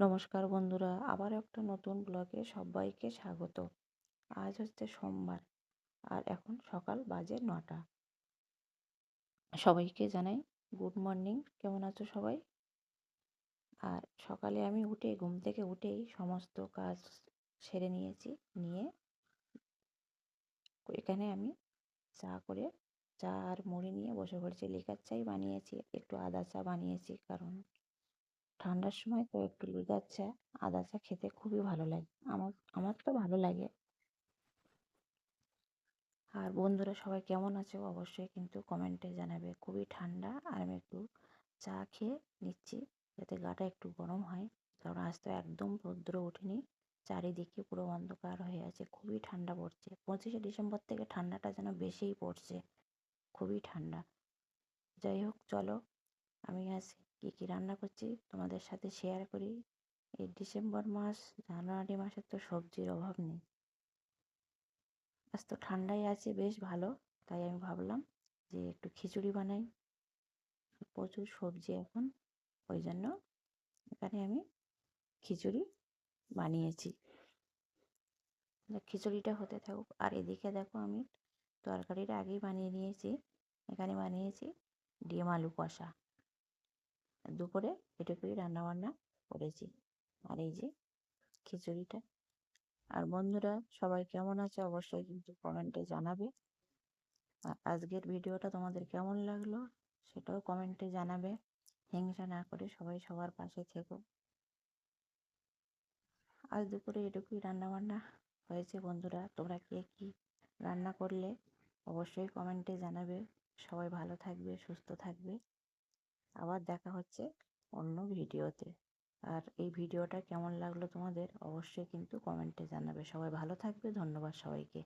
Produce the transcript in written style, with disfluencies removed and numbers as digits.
নমস্কার বন্ধুরা, আবার একটা নতুন ব্লগে সবাইকে স্বাগত। আজ হচ্ছে সোমবার আর এখন সকাল বাজে 9টা। সবাইকে জানাই গুড মর্নিং। কেমন আছো সবাই? আর সকালে আমি ঘুম থেকে উঠেই সমস্ত কাজ সেরে নিয়েছি। নিয়ে এখানে আমি চা আর মুড়ি নিয়ে বসে পড়েছি। লিকার চাই বানিয়েছি, একটু আদা চা বানিয়েছি, কারণ ঠান্ডার সময় তো একটু লিকার চা আদা চা খেতে খুবই ভালো লাগে। আমার আমার তো ভালো লাগে। আর বন্ধুরা সবাই কেমন আছো অবশ্যই কিন্তু কমেন্টে জানাবে। খুবই ঠান্ডা আর আমি একটু চা খেয়ে নিচ্ছি যাতে গাটা একটু গরম হয়, কারণ আজ তো একদম রৌদ্র ওঠেনি, চারিদিকে পুরো অন্ধকার হয়ে আছে। খুবই ঠান্ডা পড়ছে। 25শে ডিসেম্বর থেকে ঠান্ডাটা যেন বেশিই পড়ছে, খুবই ঠান্ডা। যাই হোক, চলো আমি আজ কী কী রান্না করছি তোমাদের সাথে শেয়ার করি। এই ডিসেম্বর মাস, জানুয়ারি মাসে তো সবজির অভাব নেই। আজ তো ঠান্ডাই আছে বেশ ভালো, তাই আমি ভাবলাম যে একটু খিচুড়ি বানাই। প্রচুর সবজি এখন, ওই জন্য এখানে আমি খিচুড়ি বানিয়েছি। খিচুড়িটা হতে থাকুক, আর এদিকে দেখো আমি তরকারিটা আগেই বানিয়ে নিয়েছি। এখানে বানিয়েছি ডিম আলু কষা। দুপুরে এটুকুই রান্নাবান্না করেছি। আর এই যে খিচুড়িটা। আর বন্ধুরা সবাই কেমন আছে অবশ্যই কিন্তু কমেন্টে জানাবে। আর আজকের ভিডিওটা তোমাদের কেমন লাগলো সেটাও কমেন্টে জানাবে। হিংসা না করে সবাই সবার পাশে থেকো। আজ দুপুরে এটুকুই রান্নাবান্না হয়েছে। বন্ধুরা তোমরা কে কী রান্না করলে অবশ্যই কমেন্টে জানাবে। সবাই ভালো থাকবে, সুস্থ থাকবে। আবার দেখা হচ্ছে অন্য ভিডিওতে। আর এই ভিডিওটা কেমন লাগলো তোমাদের অবশ্যই কিন্তু কমেন্টে জানাবে। সবাই ভালো থাকবে। ধন্যবাদ সবাইকে।